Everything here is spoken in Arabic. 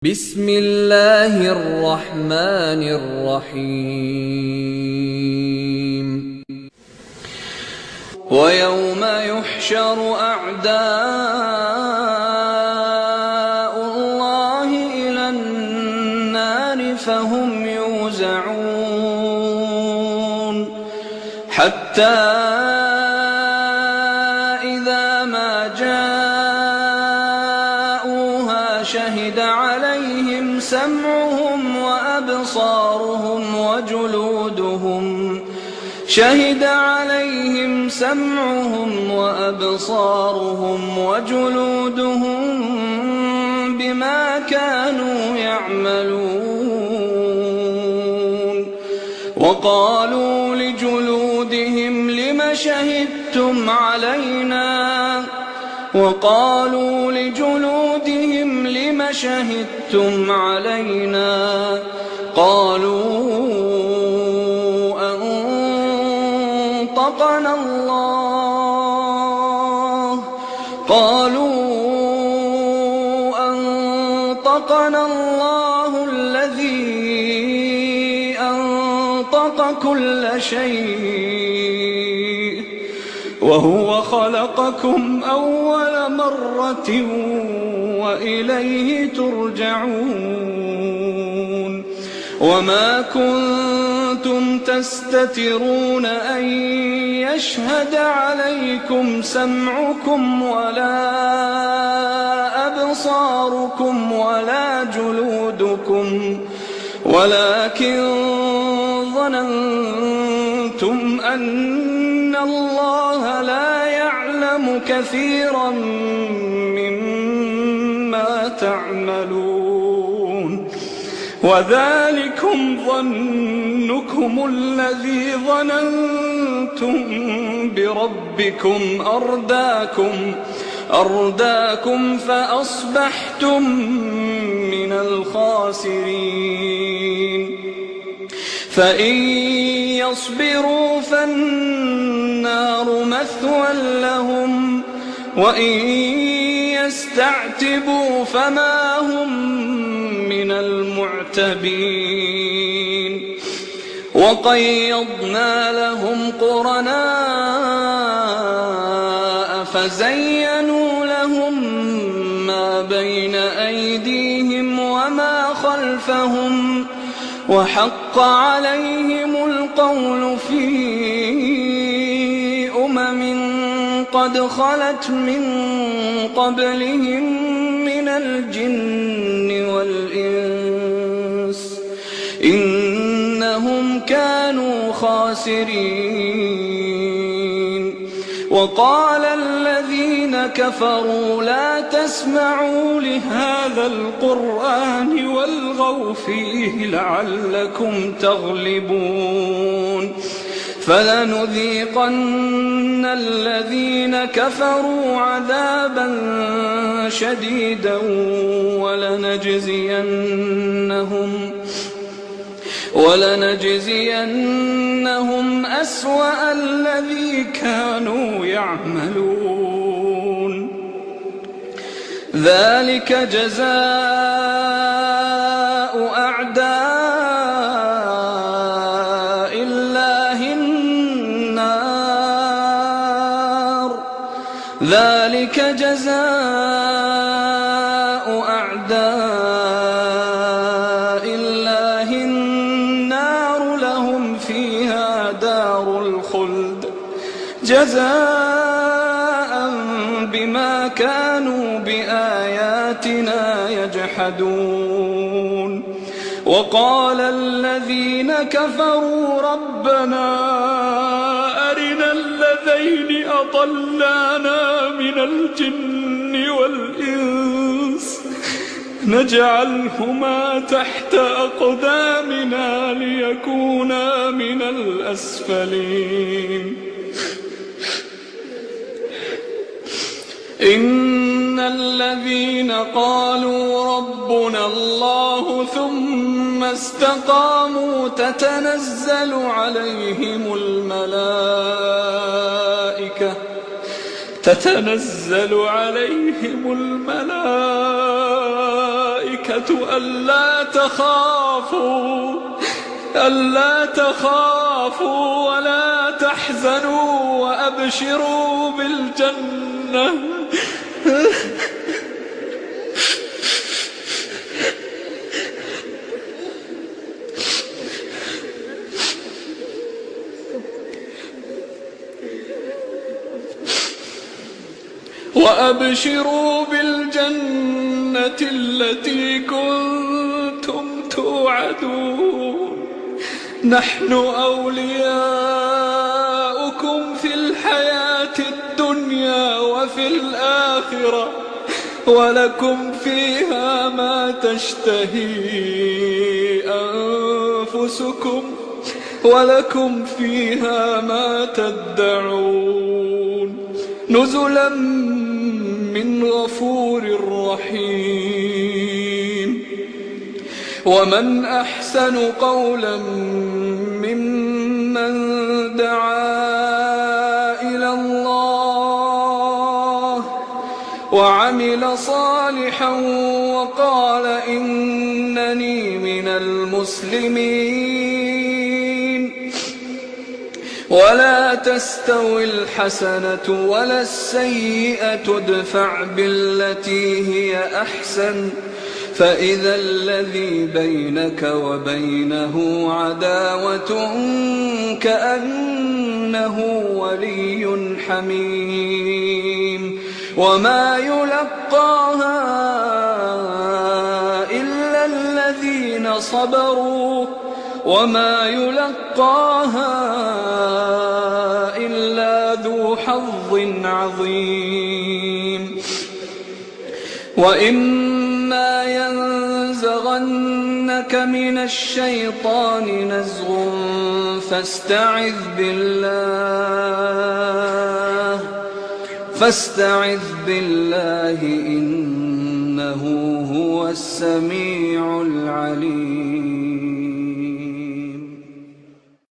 بسم الله الرحمن الرحيم ويوم يحشر أعداء الله إلى النار فهم يوزعون حتى إذا ما جاءوها شهد عليهم سمعهم وأبصارهم وجلودهم بما كانوا يعملون وقالوا لجلودهم لم شهدتم علينا قالوا أنطقنا الله الذي أنطق كل شيء وهو خلقكم أول مرة وإليه ترجعون وما كنتم تستترون أن يشهد عليكم سمعكم ولا أبصاركم ولا جلودكم ولكن ظننتم أن الله لا يعلم كثيرا مما تعملون وذلكم ظنكم الذي ظننتم بربكم أرداكم فأصبحتم من الخاسرين فإن يصبروا فالنار مثوى لهم وإن يستعتبوا فما هم من المعتبين وقيضنا لهم قرناء فزينوا لهم ما بين أيديهم وما خلفهم وحق عليهم القول في قد خلت من قبلهم من الجن والإنس إنهم كانوا خاسرين وقال الذين كفروا لا تسمعوا لهذا القرآن والغوا فيه لعلكم تغلبون فلنذيقن الذين كفروا عذابا شديدا ولنجزينهم أسوأ الذي كانوا يعملون ذلك جزاء أعداء الله النار ذلك جزاء أعداء الله النار لهم فيها دار الخلد جزاء بما كانوا بآياتنا يجحدون وقال الذين كفروا ربنا أرنا الذين أضلانا من الجن والإنس نجعلهما تحت أقدامنا ليكونا من الأسفلين إن الذين قالوا ربنا الله ثم استقاموا تتنزل عليهم الملائكة الملائكة ألا تخافوا ولا تحزنوا وأبشروا بالجنة التي كنتم توعدون نحن أولياؤكم في الحياة الدنيا وفي الآخرة ولكم فيها ما تشتهي أنفسكم ولكم فيها ما تدعون نزلا من غفور رحيم ومن أحسن قولا ممن دعا إلى الله وعمل صالحا وقال إنني من المسلمين ولا تستوي الحسنة ولا السيئة ادفع بالتي هي أحسن فإذا الذي بينك وبينه عداوة كأنه ولي حميم وما يلقاها إلا الذين صبروا وما يلقاها إلا ذو حظ عظيم وإما ينزغنك من الشيطان نزغ فاستعذ بالله إنه هو السميع العليم